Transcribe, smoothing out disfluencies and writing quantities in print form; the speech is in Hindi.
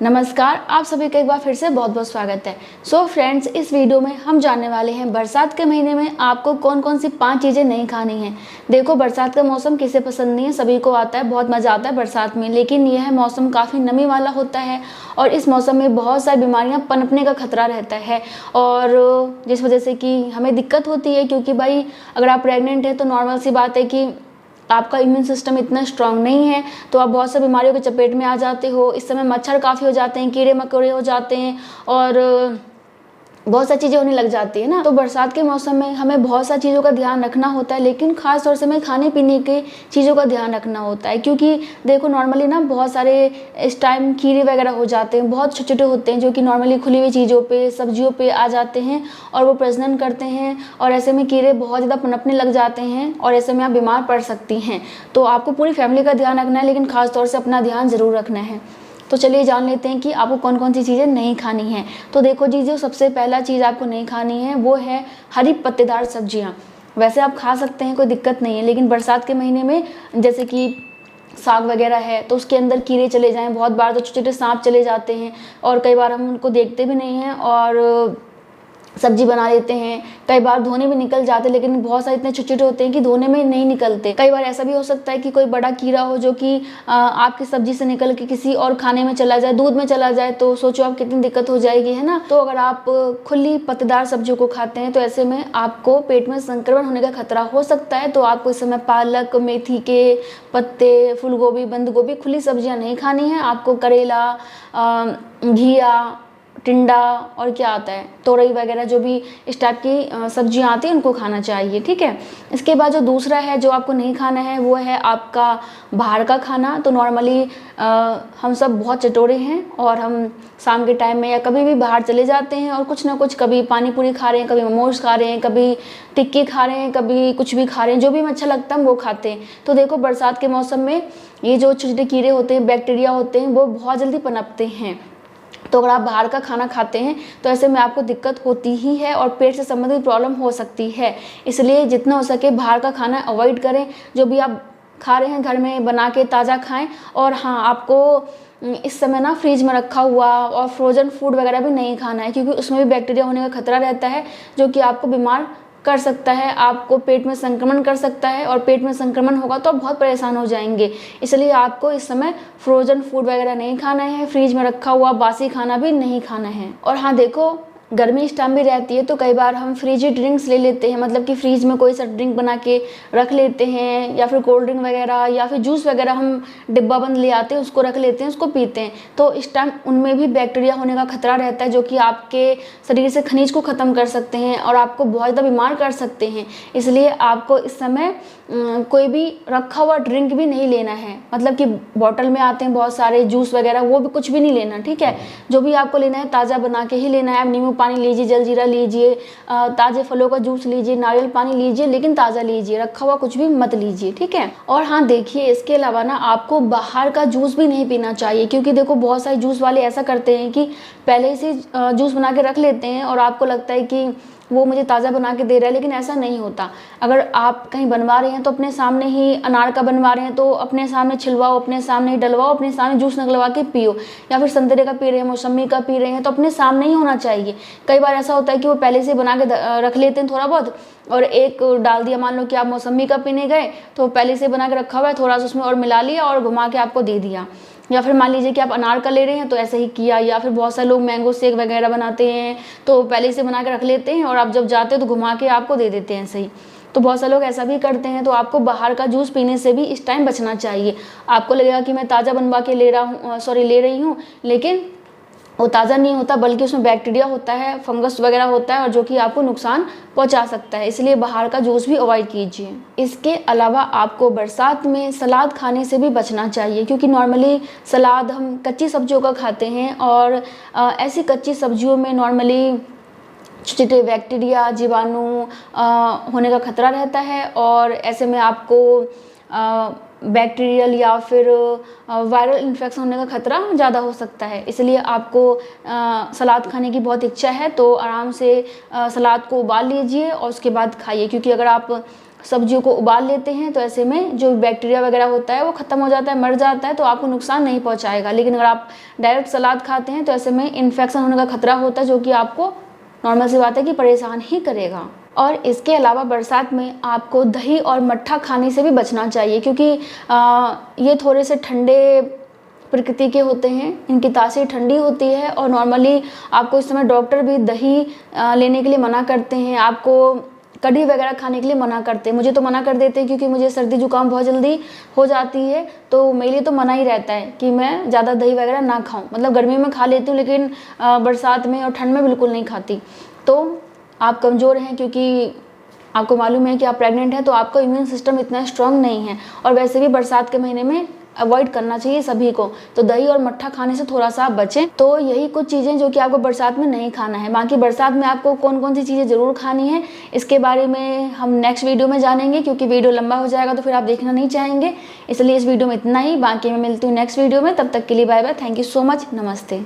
नमस्कार, आप सभी का एक बार फिर से बहुत बहुत स्वागत है। सो फ्रेंड्स, इस वीडियो में हम जानने वाले हैं बरसात के महीने में आपको कौन कौन सी 5 चीज़ें नहीं खानी हैं। देखो, बरसात का मौसम किसे पसंद नहीं है, सभी को आता है, बहुत मज़ा आता है बरसात में। लेकिन यह मौसम काफ़ी नमी वाला होता है और इस मौसम में बहुत सारी बीमारियाँ पनपने का खतरा रहता है और जिस वजह से कि हमें दिक्कत होती है, क्योंकि भाई अगर आप प्रेग्नेंट हैं तो नॉर्मल सी बात है कि आपका इम्यून सिस्टम इतना स्ट्रांग नहीं है, तो आप बहुत सी बीमारियों के चपेट में आ जाते हो। इस समय मच्छर काफ़ी हो जाते हैं, कीड़े मकोड़े हो जाते हैं और बहुत सारी चीज़ें होने लग जाती है ना। तो बरसात के मौसम में हमें बहुत सारी चीज़ों का ध्यान रखना होता है, लेकिन ख़ास तौर से हमें खाने पीने के चीज़ों का ध्यान रखना होता है। क्योंकि देखो, नॉर्मली ना बहुत सारे इस टाइम कीड़े वगैरह हो जाते हैं, बहुत छोटे छोटे होते हैं, जो कि नॉर्मली खुली हुई चीज़ों पे, सब्जियों पे आ जाते हैं और वो प्रजनन करते हैं और ऐसे में कीड़े बहुत ज़्यादा पनपने लग जाते हैं और ऐसे में आप बीमार पड़ सकती हैं। तो आपको पूरी फैमिली का ध्यान रखना है, लेकिन ख़ास तौर से अपना ध्यान ज़रूर रखना है। तो चलिए जान लेते हैं कि आपको कौन कौन सी चीज़ें नहीं खानी हैं। तो देखो जी, जो सबसे पहला चीज़ आपको नहीं खानी है वो है हरी पत्तेदार सब्जियां। वैसे आप खा सकते हैं, कोई दिक्कत नहीं है, लेकिन बरसात के महीने में जैसे कि साग वगैरह है तो उसके अंदर कीड़े चले जाएं, बहुत बार तो छोटे छोटे सांप चले जाते हैं और कई बार हम उनको देखते भी नहीं हैं और सब्जी बना लेते हैं। कई बार धोने में निकल जाते हैं, लेकिन बहुत सारे इतने छोटे छोटे होते हैं कि धोने में नहीं निकलते। कई बार ऐसा भी हो सकता है कि कोई बड़ा कीड़ा हो जो कि आपकी सब्जी से निकल के किसी और खाने में चला जाए, दूध में चला जाए, तो सोचो आप कितनी दिक्कत हो जाएगी, है ना। तो अगर आप खुली पत्तेदार सब्जियों को खाते हैं तो ऐसे में आपको पेट में संक्रमण होने का खतरा हो सकता है। तो आपको इस समय पालक, मेथी के पत्ते, फूल गोभी, बंद गोभी, खुली सब्जियां नहीं खानी है। आपको करेला, घिया, टिंडा और क्या आता है, तोरई वगैरह, जो भी इस टाइप की सब्जियां आती हैं उनको खाना चाहिए, ठीक है। इसके बाद जो दूसरा है जो आपको नहीं खाना है वो है आपका बाहर का खाना। तो नॉर्मली हम सब बहुत चटोरे हैं और हम शाम के टाइम में या कभी भी बाहर चले जाते हैं और कुछ ना कुछ, कभी पानी पूरी खा रहे हैं, कभी मोमोज खा रहे हैं, कभी टिक्की खा रहे हैं, कभी कुछ भी खा रहे हैं, जो भी हमें अच्छा लगता है हम वो खाते हैं। तो देखो, बरसात के मौसम में ये जो छोटे छोटे कीड़े होते हैं, बैक्टीरिया होते हैं, वो बहुत जल्दी पनपते हैं। तो अगर आप बाहर का खाना खाते हैं तो ऐसे में आपको दिक्कत होती ही है और पेट से संबंधित प्रॉब्लम हो सकती है। इसलिए जितना हो सके बाहर का खाना अवॉइड करें। जो भी आप खा रहे हैं घर में बना के ताज़ा खाएं। और हाँ, आपको इस समय ना फ्रिज में रखा हुआ और फ्रोज़न फूड वगैरह भी नहीं खाना है, क्योंकि उसमें भी बैक्टीरिया होने का खतरा रहता है, जो कि आपको बीमार कर सकता है, आपको पेट में संक्रमण कर सकता है और पेट में संक्रमण होगा तो आप बहुत परेशान हो जाएंगे। इसलिए आपको इस समय फ्रोज़न फूड वगैरह नहीं खाना है, फ्रीज में रखा हुआ बासी खाना भी नहीं खाना है। और हाँ देखो, गर्मी इस टाइम भी रहती है तो कई बार हम फ्रिज ड्रिंक्स ले लेते हैं, मतलब कि फ्रिज में कोई सा ड्रिंक बना के रख लेते हैं, या फिर कोल्ड ड्रिंक वगैरह या फिर जूस वगैरह हम डिब्बा बंद ले आते हैं, उसको रख लेते हैं, उसको पीते हैं। तो इस टाइम उनमें भी बैक्टीरिया होने का खतरा रहता है, जो कि आपके शरीर से खनिज को ख़त्म कर सकते हैं और आपको बहुत ज़्यादा बीमार कर सकते हैं। इसलिए आपको इस समय कोई भी रखा हुआ ड्रिंक भी नहीं लेना है, मतलब कि बॉटल में आते हैं बहुत सारे जूस वगैरह, वो भी कुछ भी नहीं लेना, ठीक है। जो भी आपको लेना है ताज़ा बना के ही लेना है। आप नींबू पानी लीजिए, जलजीरा लीजिए, ताज़े फलों का जूस लीजिए, नारियल पानी लीजिए, लेकिन ताज़ा लीजिए, रखा हुआ कुछ भी मत लीजिए, ठीक है। और हाँ देखिए, इसके अलावा ना आपको बाहर का जूस भी नहीं पीना चाहिए, क्योंकि देखो बहुत सारे जूस वाले ऐसा करते हैं कि पहले से जूस बना के रख लेते हैं और आपको लगता है कि वो मुझे ताज़ा बना के दे रहा है, लेकिन ऐसा नहीं होता। अगर आप कहीं बनवा रहे हैं तो अपने सामने ही, अनार का बनवा रहे हैं तो अपने सामने छिलवाओ, अपने सामने ही डलवाओ, अपने सामने जूस निकलवा के पियो। या फिर संतरे का पी रहे हैं, मौसमी का पी रहे हैं, तो अपने सामने ही होना चाहिए। कई बार ऐसा होता है कि वो पहले से बना के रख लेते हैं थोड़ा बहुत और एक डाल दिया। मान लो कि आप मौसमी का पीने गए तो पहले से बना के रखा हुआ है, थोड़ा सा उसमें और मिला लिया और घुमा के आपको दे दिया। या फिर मान लीजिए कि आप अनार का ले रहे हैं तो ऐसे ही किया। या फिर बहुत सारे लोग मैंगो शेक वगैरह बनाते हैं तो पहले से बना के रख लेते हैं और आप जब जाते हैं तो घुमा के आपको दे देते हैं, ऐसे ही। तो बहुत सारे लोग ऐसा भी करते हैं। तो आपको बाहर का जूस पीने से भी इस टाइम बचना चाहिए। आपको लगेगा कि मैं ताज़ा बनवा के ले रही हूँ, लेकिन वो ताज़ा नहीं होता, बल्कि उसमें बैक्टीरिया होता है, फंगस वगैरह होता है और जो कि आपको नुकसान पहुंचा सकता है। इसलिए बाहर का जूस भी अवॉइड कीजिए। इसके अलावा आपको बरसात में सलाद खाने से भी बचना चाहिए, क्योंकि नॉर्मली सलाद हम कच्ची सब्जियों का खाते हैं और ऐसी कच्ची सब्जियों में नॉर्मली छोटे बैक्टीरिया, जीवाणु होने का खतरा रहता है और ऐसे में आपको बैक्टीरियल या फिर वायरल इन्फेक्शन होने का खतरा ज़्यादा हो सकता है। इसलिए आपको सलाद खाने की बहुत इच्छा है तो आराम से सलाद को उबाल लीजिए और उसके बाद खाइए, क्योंकि अगर आप सब्जियों को उबाल लेते हैं तो ऐसे में जो बैक्टीरिया वगैरह होता है वो ख़त्म हो जाता है, मर जाता है, तो आपको नुकसान नहीं पहुंचाएगा। लेकिन अगर आप डायरेक्ट सलाद खाते हैं तो ऐसे में इन्फेक्शन होने का खतरा होता है, जो कि आपको नॉर्मल सी बात है कि परेशान ही करेगा। और इसके अलावा बरसात में आपको दही और मट्ठा खाने से भी बचना चाहिए, क्योंकि ये थोड़े से ठंडे प्रकृति के होते हैं, इनकी तासीर ठंडी होती है। और नॉर्मली आपको इस समय डॉक्टर भी दही लेने के लिए मना करते हैं, आपको कढ़ी वगैरह खाने के लिए मना करते हैं। मुझे तो मना कर देते हैं क्योंकि मुझे सर्दी जुकाम बहुत जल्दी हो जाती है, तो मेरे लिए तो मना ही रहता है कि मैं ज़्यादा दही वगैरह ना खाऊं। मतलब गर्मी में खा लेती हूँ, लेकिन बरसात में और ठंड में बिल्कुल नहीं खाती। तो आप कमज़ोर हैं, क्योंकि आपको मालूम है कि आप प्रेग्नेंट हैं, तो आपका इम्यून सिस्टम इतना स्ट्रांग नहीं है। और वैसे भी बरसात के महीने में अवॉइड करना चाहिए सभी को, तो दही और मट्ठा खाने से थोड़ा सा बचें। तो यही कुछ चीज़ें जो कि आपको बरसात में नहीं खाना है। बाकी बरसात में आपको कौन कौन सी चीज़ें ज़रूर खानी है, इसके बारे में हम नेक्स्ट वीडियो में जानेंगे, क्योंकि वीडियो लंबा हो जाएगा तो फिर आप देखना नहीं चाहेंगे। इसलिए इस वीडियो में इतना ही, बाकी मैं मिलती हूँ नेक्स्ट वीडियो में। तब तक के लिए bye bye, thank you so much, नमस्ते।